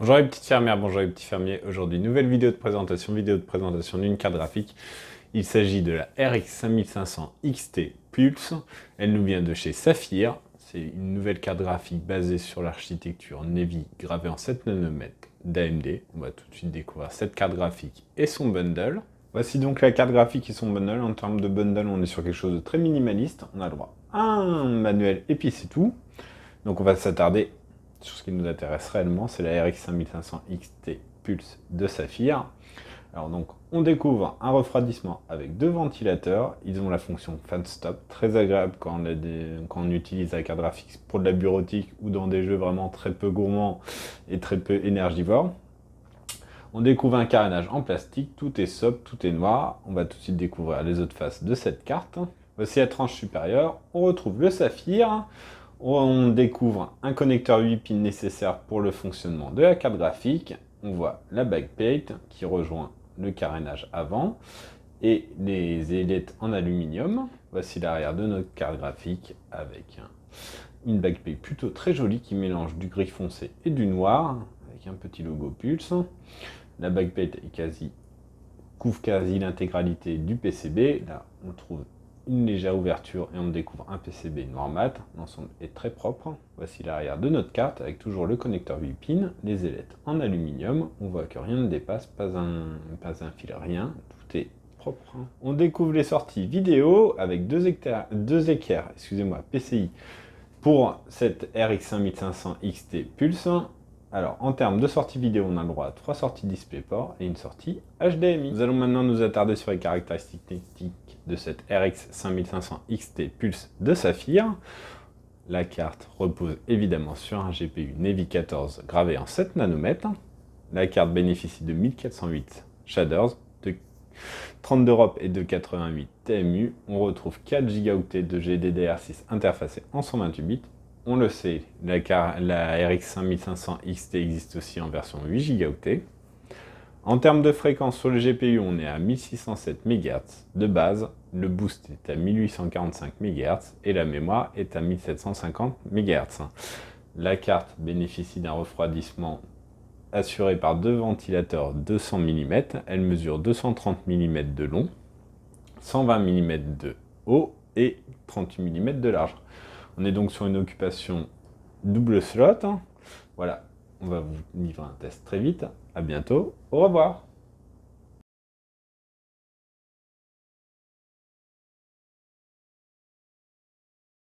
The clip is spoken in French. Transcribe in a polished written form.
Bonjour les petites fermières, bonjour les petits fermiers. Aujourd'hui, nouvelle vidéo de présentation d'une carte graphique. Il s'agit de la RX 5500 XT Pulse. Elle nous vient de chez Saphir. C'est une nouvelle carte graphique basée sur l'architecture Navy gravée en 7 nanomètres d'AMD. On va tout de suite découvrir cette carte graphique et son bundle. Voici donc la carte graphique et son bundle. En termes de bundle, on est sur quelque chose de très minimaliste. On a le droit à un manuel et puis c'est tout. Donc on va s'attarder sur ce qui nous intéresse réellement, c'est la RX 5500 XT Pulse de Saphir. Alors donc, on découvre un refroidissement avec deux ventilateurs. Ils ont la fonction fan stop, très agréable quand on utilise la carte graphique pour de la bureautique ou dans des jeux vraiment très peu gourmands et très peu énergivores. On découvre un carénage en plastique, tout est sobre, tout est noir. On va tout de suite découvrir les autres faces de cette carte. Voici la tranche supérieure, on retrouve le saphir. On découvre un connecteur 8 pins nécessaire pour le fonctionnement de la carte graphique. On voit la backplate qui rejoint le carénage avant et les ailettes en aluminium. Voici l'arrière de notre carte graphique avec une backplate plutôt très jolie qui mélange du gris foncé et du noir avec un petit logo Pulse. La backplate couvre quasi l'intégralité du PCB. Là, on trouve une légère ouverture et on découvre un PCB noir mat. L'ensemble est très propre. Voici l'arrière de notre carte avec toujours le connecteur 8 pins, les ailettes en aluminium. On voit que rien ne dépasse, pas un fil, rien. Tout est propre. On découvre les sorties vidéo avec deux équerres, PCI pour cette RX 5500 XT Pulse. Alors, en termes de sortie vidéo, on a le droit à 3 sorties DisplayPort et une sortie HDMI. Nous allons maintenant nous attarder sur les caractéristiques techniques de cette RX 5500 XT Pulse de Saphir. La carte repose évidemment sur un GPU Navy 14 gravé en 7 nanomètres. La carte bénéficie de 1408 shaders, de 32 ROP et de 88 TMU. On retrouve 4 Go de GDDR6 interfacé en 128 bits. On le sait, la RX 5500 XT existe aussi en version 8 Go. En termes de fréquence sur le GPU, on est à 1607 MHz de base, le boost est à 1845 MHz et la mémoire est à 1750 MHz. La carte bénéficie d'un refroidissement assuré par deux ventilateurs 200 mm, elle mesure 230 mm de long, 120 mm de haut et 38 mm de large. On est donc sur une occupation double slot. Voilà, on va vous livrer un test très vite. À bientôt, au revoir.